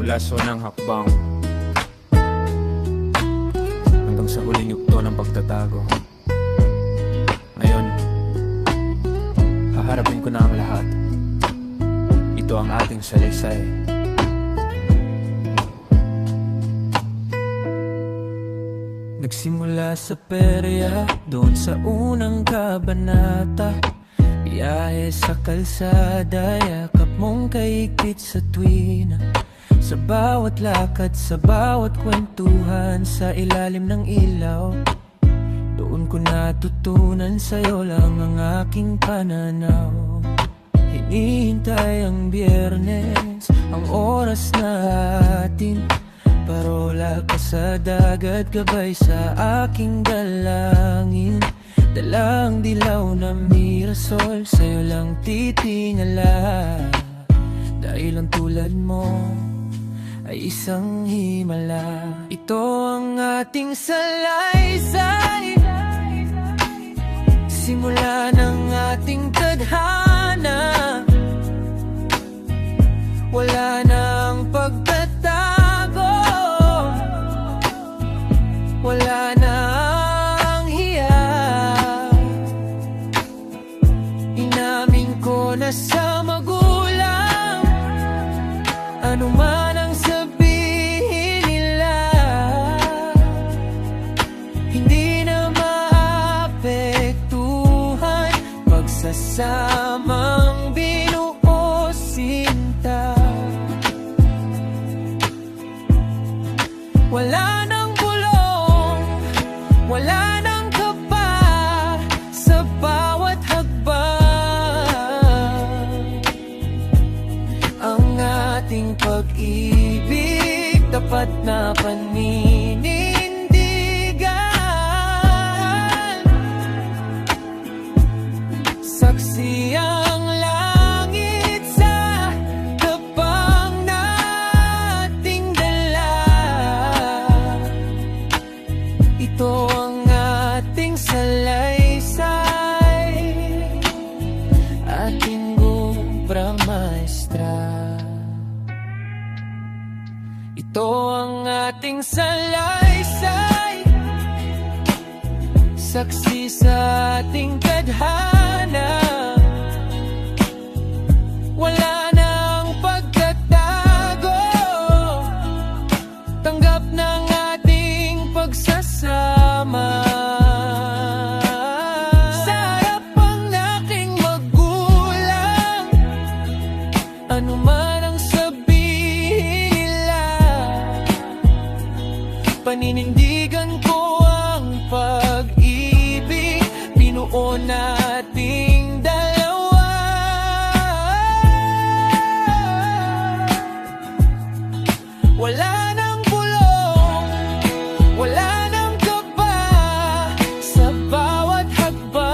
Mula sa unang hakbang hanggang sa huling yugto ng pagtatago. Ngayon, haharapin ko na ang lahat. Ito ang ating salaysay. Nagsimula sa perya, doon sa unang kabanata. Biyahe sa kalsada, yakap mong kaigpit sa tuwina. Sa bawat lakad, sa bawat kwentuhan, sa ilalim ng ilaw, doon ko natutunan sa'yo lang ang aking pananaw. Hinihintay ang Biyernes, ang oras na atin. Parola ka sa dagat, gabay sa aking dalangin. Dalang dilaw na mirasol, sa'yo lang titingala. Dahil ang tulad mo ay isang himala. Ito ang ating salaysay, simula ng ating tadhana. Wala nang pagtatago, wala nang hiya. Inamin ko na sa magulang, ano man ang sabihin nila, hindi na maapektuhan pagsasamang binuo sinta. Wala nang bulong, wala nang kaba sa bawat hakbang. Ang ating pag-ibig, tapat na paninindigan. Saksi ang langit sa tapang nating dala. Ito ang ating salaysay, ating obra maestra. Ito ang ating salaysay, saksi sa ating tadhana. Wala nang pagtatago, tanggap ng ating pagsasama. Sa harap ang aking magulang, ano man ang sabihin nila, paninindigan ko ang pag-ibig binuo nating dalawa. Wala nang bulong, wala nang kaba sa bawat hakbang.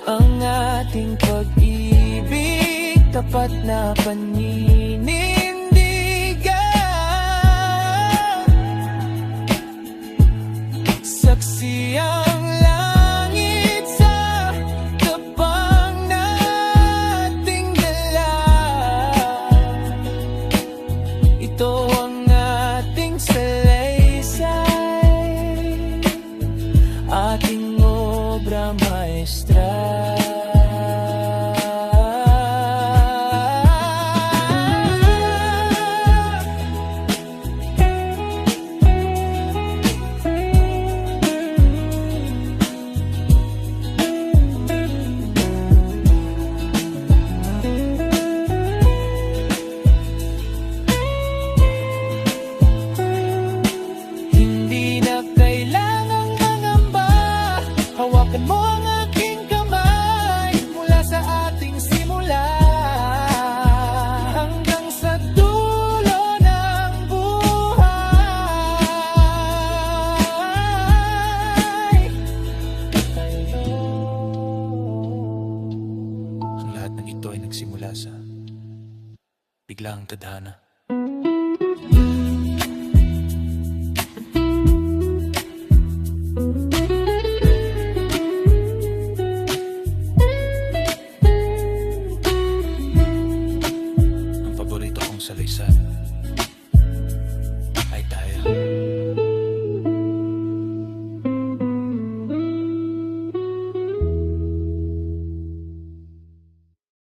Ang ating pag-ibig, tapat na paninindigan. Saksi ang langit sa tapang nating dala. Ito ang ating salaysay, ating obra maestra. Hindi na kailangang mangamba, hawakan mo ang aking kamay. Mula sa ating simula hanggang sa dulo ng buhay. Ang lahat ng ito ay nagsimula sa biglang tadhana. salaysay.